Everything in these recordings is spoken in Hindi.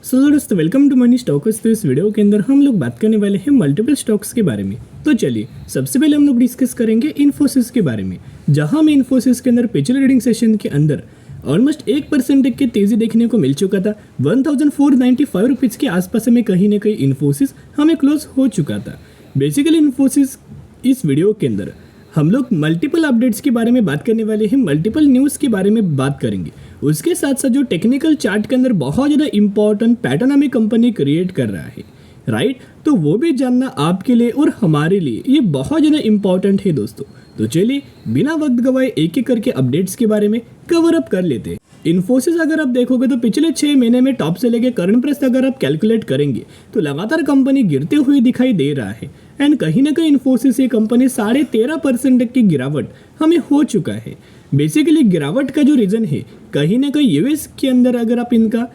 सो दोस्तों वेलकम टू मनी स्टॉक्स। तो इस वीडियो के अंदर हम लोग बात करने वाले हैं मल्टीपल स्टॉक्स के बारे में। तो चलिए सबसे पहले हम लोग डिस्कस करेंगे इन्फोसिस के बारे में, जहां हमें इन्फोसिस के अंदर पिछले ट्रेडिंग सेशन के अंदर ऑलमोस्ट 1% की तेजी देखने को मिल चुका था। 1495 रुपीज़ के आसपास में कहीं ना कहीं इन्फोसिस हमें क्लोज हो चुका था। बेसिकली इन्फोसिस इस वीडियो के अंदर हम लोग मल्टीपल अपडेट्स के बारे में बात करने वाले हैं, मल्टीपल न्यूज़ के बारे में बात करेंगे। उसके साथ साथ जो टेक्निकल चार्ट के अंदर बहुत ज़्यादा इंपॉर्टेंट पैटर्न हमें कंपनी क्रिएट कर रहा है, राइट, तो वो भी जानना आपके लिए और हमारे लिए ये बहुत ज़्यादा इंपॉर्टेंट है दोस्तों। तो चलिए बिना वक्त गवाए एक एक करके अपडेट्स के बारे में कवर अप कर लेते हैं। इन्फोसिस अगर आप देखोगे तो पिछले 6 महीने में टॉप से लेके करंट प्राइस अगर आप कैलकुलेट करेंगे तो लगातार कंपनी गिरते हुए दिखाई दे रहा है। एंड कहीं ना कहीं इन्फोसिस ये कंपनी 13.5% की गिरावट हमें हो चुका है। बेसिकली गिरावट का जो रीज़न है कहीं ना कहीं यूएस के अंदर अगर आप इनका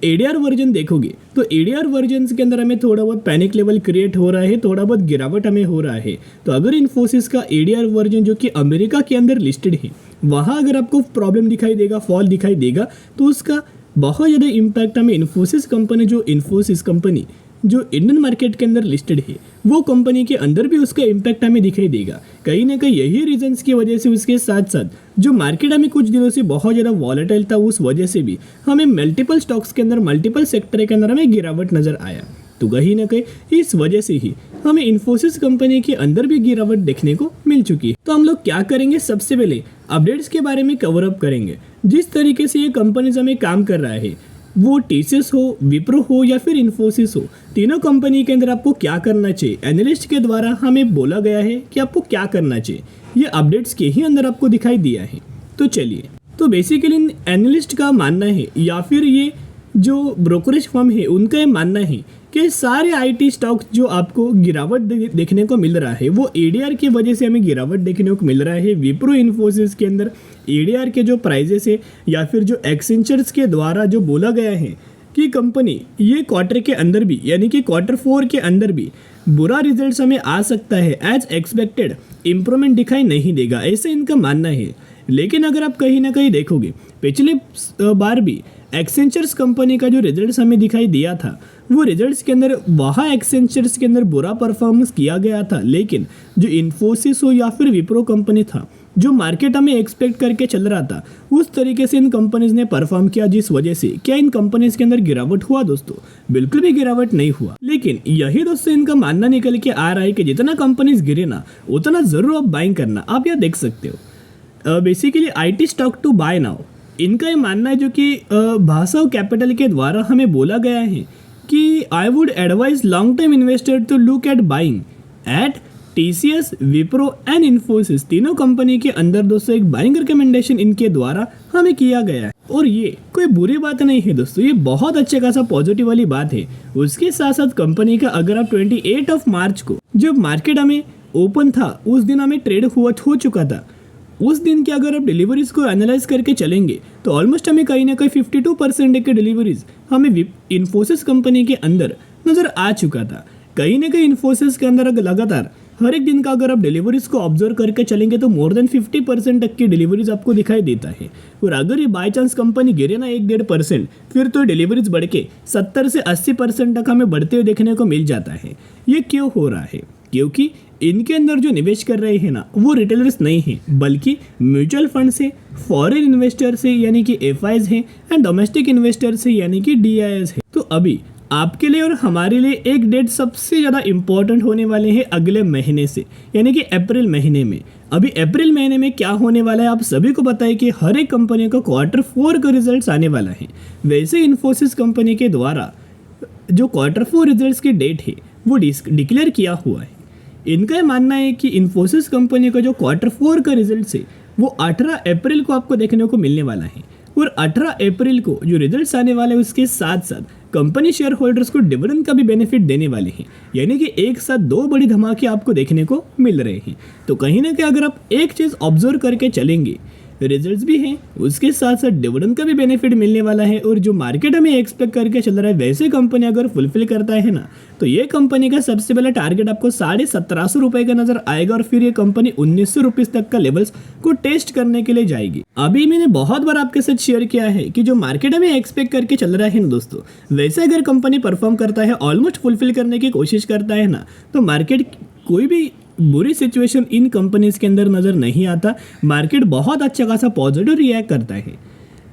एडीआर वर्जन देखोगे तो एडीआर वर्जन के अंदर हमें थोड़ा बहुत पैनिक लेवल क्रिएट हो रहा है, थोड़ा बहुत गिरावट हमें हो रहा है। तो अगर इन्फोसिस का एडीआर वर्जन जो कि अमेरिका के अंदर लिस्टेड है वहाँ अगर आपको प्रॉब्लम दिखाई देगा, फॉल दिखाई देगा, तो उसका बहुत ज़्यादा इम्पैक्ट हमें इन्फोसिस कंपनी जो इंडियन मार्केट के अंदर लिस्टेड है वो कंपनी के अंदर भी उसका इम्पैक्ट हमें दिखाई देगा। कहीं ना कहीं यही रीजंस की वजह से उसके साथ साथ जो मार्केट हमें कुछ दिनों से बहुत ज़्यादा वॉलेटाइल था, उस वजह से भी हमें मल्टीपल स्टॉक्स के अंदर, मल्टीपल सेक्टर के अंदर हमें गिरावट नज़र आया। तो कहीं ना कहीं इस वजह से ही हमें इन्फोसिस कंपनी के अंदर भी गिरावट देखने को मिल चुकी है। तो हम लोग क्या करेंगे, सबसे पहले अपडेट्स के बारे में कवर अप करेंगे। जिस तरीके से ये कंपनीज हमें काम कर रहा है, वो टीसीएस हो, विप्रो हो या फिर इन्फोसिस हो, तीनों कंपनी के अंदर आपको क्या करना चाहिए, एनालिस्ट के द्वारा हमें बोला गया है कि आपको क्या करना चाहिए, ये अपडेट्स के ही अंदर आपको दिखाई दिया है। तो चलिए, तो बेसिकली एनालिस्ट का मानना है या फिर ये जो ब्रोकरेज फर्म है उनका ये मानना है कि सारे आईटी स्टॉक्स जो आपको गिरावट देखने को मिल रहा है वो एडीआर की वजह से हमें गिरावट देखने को मिल रहा है। विप्रो, इन्फोसिस के अंदर एडीआर के जो प्राइजेस है या फिर जो एक्सेंचर्स के द्वारा जो बोला गया है कि कंपनी ये क्वार्टर के अंदर भी, यानी कि Q4 के अंदर भी बुरा रिजल्ट हमें आ सकता है, एज एक्सपेक्टेड इम्प्रूवमेंट दिखाई नहीं देगा, ऐसे इनका मानना है। लेकिन अगर आप कहीं ना कहीं देखोगे पिछले बार भी एक्सेंचर्स कंपनी का जो रिजल्ट्स हमें दिखाई दिया था वो रिजल्ट्स के अंदर वहाँ एक्सेंचर्स के अंदर बुरा परफॉर्मेंस किया गया था। लेकिन जो इन्फोसिस हो या फिर विप्रो कंपनी था, जो मार्केट हमें एक्सपेक्ट करके चल रहा था, उस तरीके से इन कंपनीज ने परफॉर्म किया, जिस वजह से क्या इन कंपनीज के अंदर गिरावट हुआ दोस्तों? बिल्कुल भी गिरावट नहीं हुआ। लेकिन यही दोस्तों इनका मानना निकल के आ रहा है कि जितना कंपनीज गिरे ना उतना जरूर आप बाइंग करना। आप यह देख सकते हो basically IT stock to buy now, इनका ये मानना है जो कि भासाव कैपिटल के द्वारा हमें बोला गया है कि I would advise long term investor to look at buying at TCS, Wipro and Infosys. तीनों कंपनी के अंदर दोस्तों एक बाइंग रिकमेंडेशन इनके द्वारा हमें किया गया है। और ये कोई बुरी बात नहीं है दोस्तों, ये बहुत अच्छे खासा पॉजिटिव वाली बात है। उसके साथ साथ कंपनी का अगर आप 28 मार्च को जब मार्केट हमें ओपन था उस दिन हमें ट्रेड हो चुका था, उस दिन की अगर आप डिलीवरीज को एनालाइज करके चलेंगे तो ऑलमोस्ट हमें कहीं ना कहीं 52% के डिलीवरीज हमें इन्फोसिस कंपनी के अंदर नज़र आ चुका था। कहीं ना कहीं इन्फोसिस के अंदर लगातार हर एक दिन का अगर आप डिलीवरीज को ऑब्जर्व करके चलेंगे तो मोर देन 50% तक की डिलीवरीज आपको दिखाई देता है। और अगर ये बाई चांस कंपनी गिरे ना 1-1.5%, फिर तो डिलीवरीज बढ़ के 70 से 80% तक हमें बढ़ते हुए देखने को मिल जाता है। ये क्यों हो रहा है? क्योंकि इनके अंदर जो निवेश कर रहे हैं ना वो रिटेलर्स नहीं हैं, बल्कि म्यूचुअल फंड से, फॉरेन इन्वेस्टर से यानी कि एफआईज हैं, एंड डोमेस्टिक इन्वेस्टर से यानी कि डीआईएस है। तो अभी आपके लिए और हमारे लिए एक डेट सबसे ज़्यादा इंपॉर्टेंट होने वाले हैं अगले महीने से, यानी कि अप्रैल महीने में। अभी अप्रैल महीने में क्या होने वाला है आप सभी को पता है कि हर एक कंपनी का Q4 का रिजल्ट आने वाला है। वैसे इन्फोसिस कंपनी के द्वारा जो Q4 रिजल्ट की डेट है वो डिक्लेयर किया हुआ है। इनका यह मानना है कि इन्फोसिस कंपनी का जो Q4 का रिजल्ट है वो 18 अप्रैल को आपको देखने को मिलने वाला है। और 18 अप्रैल को जो रिजल्ट्स आने वाले हैं उसके साथ साथ कंपनी शेयर होल्डर्स को डिविडेंड का भी बेनिफिट देने वाले हैं, यानी कि एक साथ 2 बड़ी धमाके आपको देखने को मिल रहे हैं। तो कहीं ना कहीं अगर आप एक चीज़ ऑब्जर्व करके चलेंगे रिजल्ट्स भी हैं, उसके साथ साथ डिविडेंड का भी बेनिफिट मिलने वाला है। और जो मार्केट हमें एक्सपेक्ट करके चल रहा है वैसे कंपनी अगर फुलफिल करता है ना, तो ये कंपनी का सबसे पहला टारगेट आपको 1750 रुपए का नजर आएगा और फिर ये कंपनी 1900 रुपीज तक का लेवल्स को टेस्ट करने के लिए जाएगी। अभी मैंने बहुत बार आपके साथ शेयर किया है कि जो मार्केट हमें एक्सपेक्ट करके चल रहा है ना दोस्तों, वैसे अगर कंपनी परफॉर्म करता है, ऑलमोस्ट फुलफिल करने की कोशिश करता है ना, तो मार्केट कोई भी बुरी सिचुएशन इन कंपनीज के अंदर नजर नहीं आता। मार्केट बहुत अच्छा खासा पॉजिटिव रिएक्ट करता है।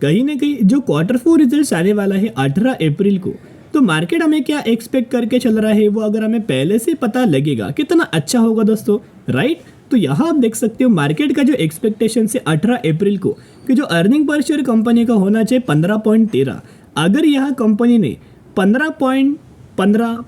कहीं ना कहीं जो Q4 रिजल्ट्स आने वाला है 18 अप्रैल को, तो मार्केट हमें क्या एक्सपेक्ट करके चल रहा है वो अगर हमें पहले से पता लगेगा कितना अच्छा होगा दोस्तों, राइट। तो यहाँ आप देख सकते हो मार्केट का जो एक्सपेक्टेशन है 18 अप्रैल को कि जो अर्निंग पर शेयर कंपनी का होना चाहिए 15.13, अगर यह कंपनी ने 15.15,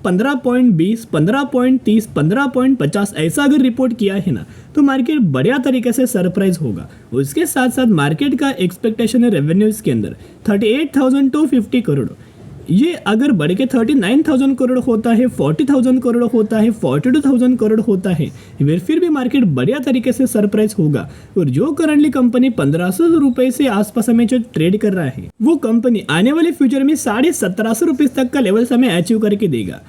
15.20, 15.30, 15.50 ऐसा अगर रिपोर्ट किया है ना, तो मार्केट बढ़िया तरीके से सरप्राइज होगा। उसके साथ साथ मार्केट का एक्सपेक्टेशन है रेवेन्यूज के अंदर 38,250 करोड़, ये अगर बढ़ के 39,000 करोड़ होता है, 40,000 करोड़ होता है, 42,000 करोड़ होता है, फिर भी मार्केट बढ़िया तरीके से सरप्राइज होगा। और जो करंटली कंपनी 1500 रुपए से आसपास हमें जो ट्रेड कर रहा है, वो कंपनी आने वाले फ्यूचर में 1750 रुपीज तक का लेवल हमें अचीव करके देगा।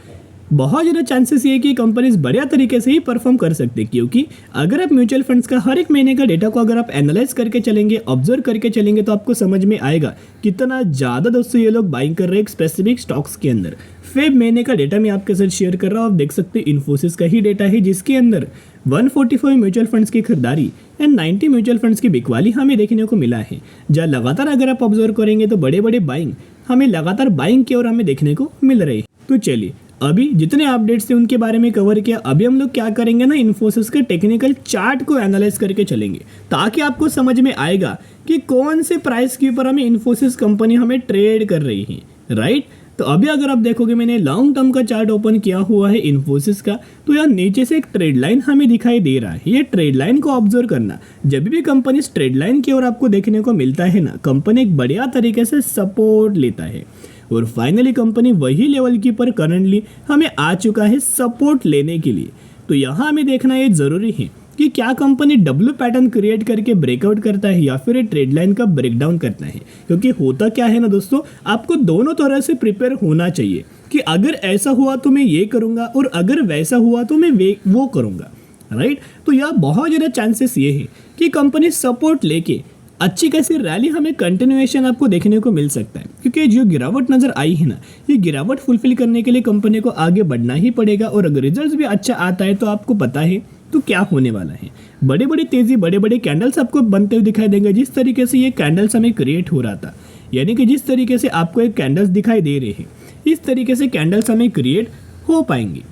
बहुत ज़्यादा चांसेस ये कि कंपनीज बढ़िया तरीके से ही परफॉर्म कर सकते हैं, क्योंकि अगर आप म्यूचुअल फंड्स का हर एक महीने का डेटा को अगर आप एनालाइज करके चलेंगे, ऑब्जर्व करके चलेंगे, तो आपको समझ में आएगा कितना ज़्यादा दोस्तों ये लोग बाइंग कर रहे हैं एक स्पेसिफिक स्टॉक्स के अंदर। फेब महीने का डेटा मैं आपके साथ शेयर कर रहा हूँ, आप देख सकते हैं इन्फोसिस का ही डेटा है, जिसके अंदर 145 म्यूचुअल फंड्स की खरीदारी एंड 90 म्यूचुअल फंड्स की बिकवाली हमें देखने को मिला है। जहाँ लगातार अगर आप ऑब्जर्व करेंगे तो बड़े बड़े बाइंग हमें लगातार बाइंग की ओर हमें देखने को मिल रही है। तो चलिए अभी जितने अपडेट्स थे उनके बारे में कवर किया। अभी हम लोग क्या करेंगे ना, इन्फोसिस के टेक्निकल चार्ट को एनालाइज करके चलेंगे, ताकि आपको समझ में आएगा कि कौन से प्राइस के ऊपर हमें इन्फोसिस कंपनी हमें ट्रेड कर रही है, राइट। तो अभी अगर आप देखोगे मैंने लॉन्ग टर्म का चार्ट ओपन किया हुआ है इन्फोसिस का, तो यहाँ नीचे से एक ट्रेड लाइन हमें दिखाई दे रहा है। ये ट्रेड लाइन को ऑब्जर्व करना, जब भी कंपनी इस ट्रेड लाइन की ओर आपको देखने को मिलता है ना, कंपनी एक बढ़िया तरीके से सपोर्ट लेता है और फाइनली कंपनी वही लेवल की पर करंटली हमें आ चुका है सपोर्ट लेने के लिए। तो यहाँ हमें देखना ये जरूरी है कि क्या कंपनी डब्ल्यू पैटर्न क्रिएट करके ब्रेकआउट करता है या फिर ट्रेड लाइन का ब्रेकडाउन करता है। क्योंकि होता क्या है ना दोस्तों, आपको दोनों तरह से प्रिपेयर होना चाहिए कि अगर ऐसा हुआ तो मैं ये करूँगा और अगर वैसा हुआ तो मैं वो करूँगा, राइट। तो यह बहुत ज़्यादा चांसेस ये है कि कंपनी सपोर्ट लेके अच्छी खासी रैली हमें कंटिन्यूएशन आपको देखने को मिल सकता है, क्योंकि जो गिरावट नजर आई है ना, ये गिरावट फुलफिल करने के लिए कंपनी को आगे बढ़ना ही पड़ेगा। और अगर रिजल्ट्स भी अच्छा आता है तो आपको पता है तो क्या होने वाला है, बड़े बड़े तेजी बड़े बड़े कैंडल्स आपको बनते हुए दिखाई देंगे। जिस तरीके से ये कैंडल्स हमें क्रिएट हो रहा था, यानी कि जिस तरीके से आपको एक कैंडल्स दिखाई दे रहे हैं, इस तरीके से कैंडल्स हमें क्रिएट हो पाएंगे।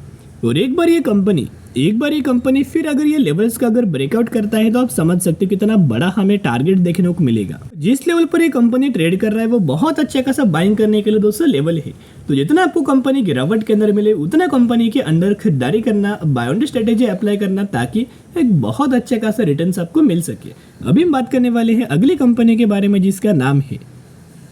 और एक बार ये कंपनी फिर अगर ये लेवल्स का अगर ब्रेकआउट करता है, तो आप समझ सकते हो कितना बड़ा हमें टारगेट देखने को मिलेगा। जिस लेवल पर ये कंपनी ट्रेड कर रहा है वो बहुत अच्छा खासा बाइंग करने के लिए दोस्तों लेवल है। तो जितना आपको कंपनी गिरावट के अंदर मिले, उतना कंपनी के अंदर खरीदारी करना, बाय ऑन स्ट्रेटेजी अप्लाई करना, ताकि एक बहुत अच्छा खासा रिटर्न्स आपको मिल सके। अभी हम बात करने वाले हैं अगली कंपनी के बारे में, जिसका नाम है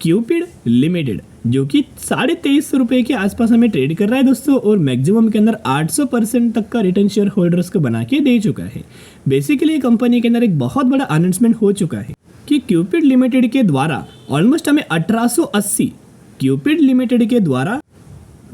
क्यूपिड लिमिटेड, जो कि 23.5 रुपए के आसपास हमें ट्रेड कर रहा है दोस्तों, और मैक्सिमम के अंदर 800% तक का रिटर्न शेयर होल्डर्स को बना के दे चुका है। बेसिकली कंपनी के अंदर एक बहुत बड़ा अनाउंसमेंट हो चुका है कि क्यूपिड लिमिटेड के द्वारा ऑलमोस्ट हमें 1880 क्यूपिड लिमिटेड के द्वारा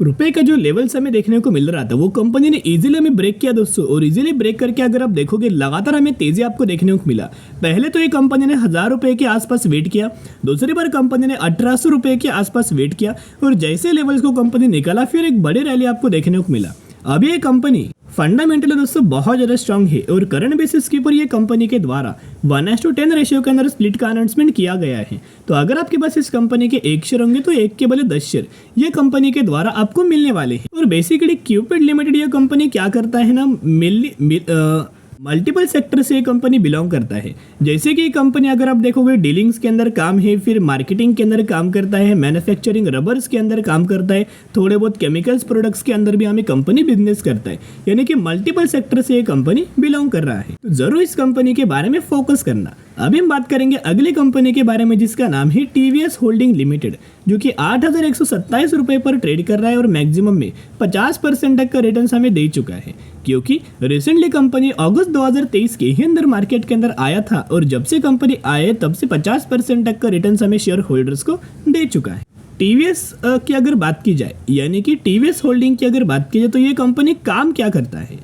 रुपए का जो लेवल्स हमें देखने को मिल रहा था, वो कंपनी ने इजीली हमें ब्रेक किया दोस्तों। और इजीली ब्रेक करके अगर आप देखोगे लगातार हमें तेजी आपको देखने को मिला। पहले तो ये कंपनी ने 1000 रुपए के आसपास वेट किया, दूसरी बार कंपनी ने 1800 रुपए के आसपास वेट किया, और जैसे लेवल्स को कंपनी निकाला फिर एक बड़ी रैली आपको देखने को मिला। अब ये कंपनी फंडामेंटली दोस्तों बहुत ज़्यादा स्ट्रांग है, और करंट बेसिस के ऊपर ये कंपनी के द्वारा 1:10 रेशियो के अंदर स्प्लिट का अनाउंसमेंट किया गया है। तो अगर आपके पास इस कंपनी के 1 शेयर होंगे तो 1 के बदले 10 शेयर ये कंपनी के द्वारा आपको मिलने वाले हैं। और बेसिकली क्यूपिड लिमिटेड ये कंपनी क्या करता है ना, मल्टीपल सेक्टर से ये कंपनी बिलोंग करता है। जैसे कि ये कंपनी अगर आप देखोगे डीलिंग्स के अंदर काम है, फिर मार्केटिंग के अंदर काम करता है, मैन्युफैक्चरिंग रबर्स के अंदर काम करता है, थोड़े बहुत केमिकल्स प्रोडक्ट्स के अंदर भी हमें कंपनी बिजनेस करता है, यानी कि मल्टीपल सेक्टर से ये कंपनी बिलोंग कर रहा है। तो जरूर इस कंपनी के बारे में फोकस करना। अभी हम बात करेंगे अगली कंपनी के बारे में जिसका नाम है टीवीएस होल्डिंग लिमिटेड, जो कि 8,127 रुपये पर ट्रेड कर रहा है और मैक्सिमम में 50% तक का रिटर्न हमें दे चुका है, क्योंकि रिसेंटली कंपनी अगस्त 2023 के ही अंदर मार्केट के अंदर आया था और जब से कंपनी आए तब से 50% तक का रिटर्न हमें शेयर होल्डर्स को दे चुका है। टीवीएस की अगर बात की जाए, यानी कि टीवीएस होल्डिंग की अगर बात की जाए, तो ये कंपनी काम क्या करता है,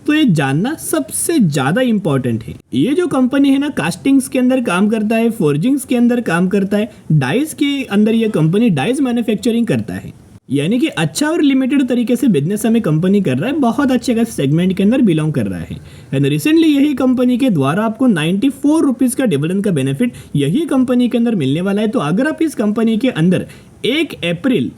तो ये जानना सबसे ज़्यादा इम्पॉर्टेंट है। ये जो कंपनी है ना, कास्टिंग्स के अंदर काम करता है, फोर्जिंग्स के अंदर काम करता है, डाइस के अंदर ये कंपनी डाइस मैन्युफैक्चरिंग करता है, यानी कि अच्छा और लिमिटेड तरीके से बिजनेस हमें कंपनी कर रहा है, बहुत अच्छे खासे सेगमेंट के अंदर बिलोंग कर रहा है। एंड रिसेंटली यही कंपनी के द्वारा आपको 94 रुपीज़ का डिविडेंड का बेनिफिट यही कंपनी के अंदर मिलने वाला है। तो अगर आप इस कंपनी के अंदर 1 अप्रैल,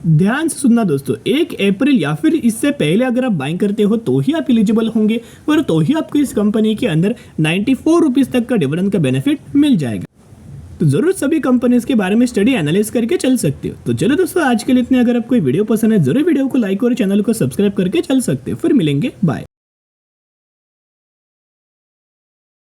ध्यान से सुनना दोस्तों, 1 अप्रैल या फिर इससे पहले अगर आप बाइंग करते हो तो ही आप एलिजिबल होंगे और तो ही आपको इस कंपनी के अंदर 94 रुपीज़ तक का डिविडेंड का बेनिफिट मिल जाएगा। तो जरूर सभी कंपनीज के बारे में स्टडी एनालाइज करके चल सकते हो। तो चलो दोस्तों, आज के लिए इतने। अगर आपको वीडियो पसंद है जरूर वीडियो को लाइक और चैनल को सब्सक्राइब करके चल सकते हो। फिर मिलेंगे, बाय।